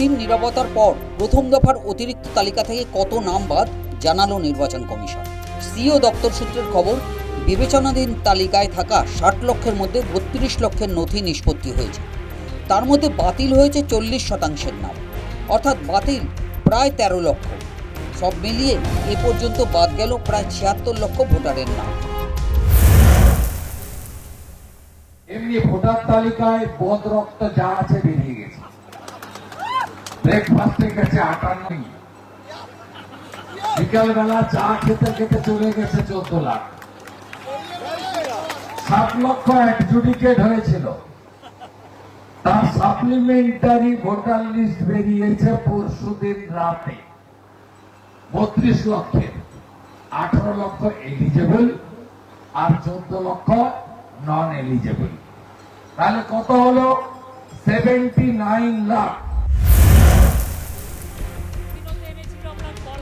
দুদিন নীরবতার পর প্রথম দফার অতিরিক্ত তালিকা থেকে কত নাম বাদ জানালো নির্বাচন কমিশন। সিও দপ্তর সূত্রের খবর, বিবেচনাধীন তালিকায় থাকা 60 লক্ষের মধ্যে 32 লক্ষের নথি নিষ্পত্তি হয়েছে। তার মধ্যে বাতিল হয়েছে 40% নাম, অর্থাৎ বাতিল প্রায় 13 লক্ষ। সব মিলিয়ে এ পর্যন্ত বাদ গেল প্রায় 76 লক্ষ ভোটারের নাম। এমনি ভোটার তালিকায় বদ রক্ত যা আছে বেরিয়ে গেছে। ব্রেকফাস্টের কাছে আটা নেই, বিকালবেলা চা খেতে খেতে চলে গেছে 14 লাখ। 7 লক্ষ অ্যাডজুডিকেট হয়েছিল, তার সাপ্লিমেন্টারি ভোটার লিস্ট বেরিয়েছে পরশুদিন রাতে 32 লক্ষের। 18 লক্ষ এলিজেবল আর 14 লক্ষ নন এলিজেবল। তাহলে কত হলো? 79 লাখ।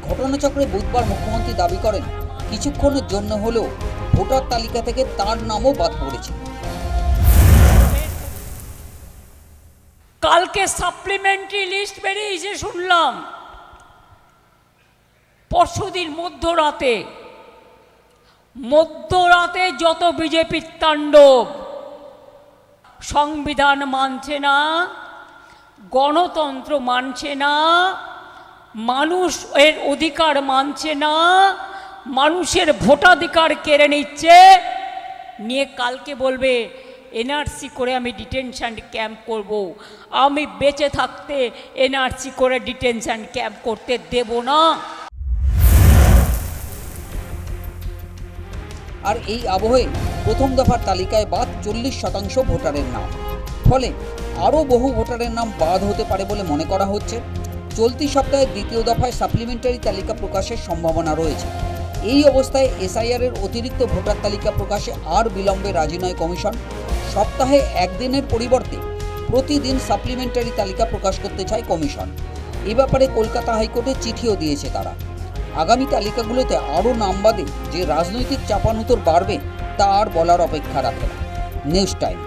ঘটনাচক্রে বুধবার মুখ্যমন্ত্রী দাবি করেন, কিছুক্ষণের জন্য হলেও ভোটার তালিকা থেকে তার নামও বাদ পড়েছে। কালকে সাপ্লিমেন্টারি লিস্ট বেরিয়েছে শুনলাম, পরশুদিন মধ্যরাতে যত বিজেপির তাণ্ডব, সংবিধান মানছে না, গণতন্ত্র মানছে না, মানুষের অধিকার মানছে না, মানুষের ভোটাধিকার কেড়ে নিচ্ছে, নিয়ে কালকে বলবে এনআরসি করে আমি ডিটেনশন ক্যাম্প করব। আমি বেঁচে থাকতে এনআরসি করে ডিটেনশন ক্যাম্প করতে দেব না। আর এই আবহে প্রথম দফার তালিকায় বাদ 40% ভোটারের নাম। ফলে আরও বহু ভোটারের নাম বাদ হতে পারে বলে মনে করা হচ্ছে। চলতি সপ্তাহে দ্বিতীয় দফায় সাপ্লিমেন্টারি তালিকা প্রকাশের সম্ভাবনা রয়েছে। এই অবস্থায় এসআইআর-এর অতিরিক্ত ভোটার তালিকা প্রকাশে আর বিলম্বে রাজি নয় কমিশন। সপ্তাহে একদিনের পরিবর্তে প্রতিদিন সাপ্লিমেন্টারি তালিকা প্রকাশ করতে চায় কমিশন। এ ব্যাপারে কলকাতা হাইকোর্টে চিঠিও দিয়েছে তারা। আগামী তালিকাগুলোতে আরও নাম বাদে যে রাজনৈতিক চাপানুতোর বাড়বে তা আর বলার অপেক্ষা রাখে না। News time.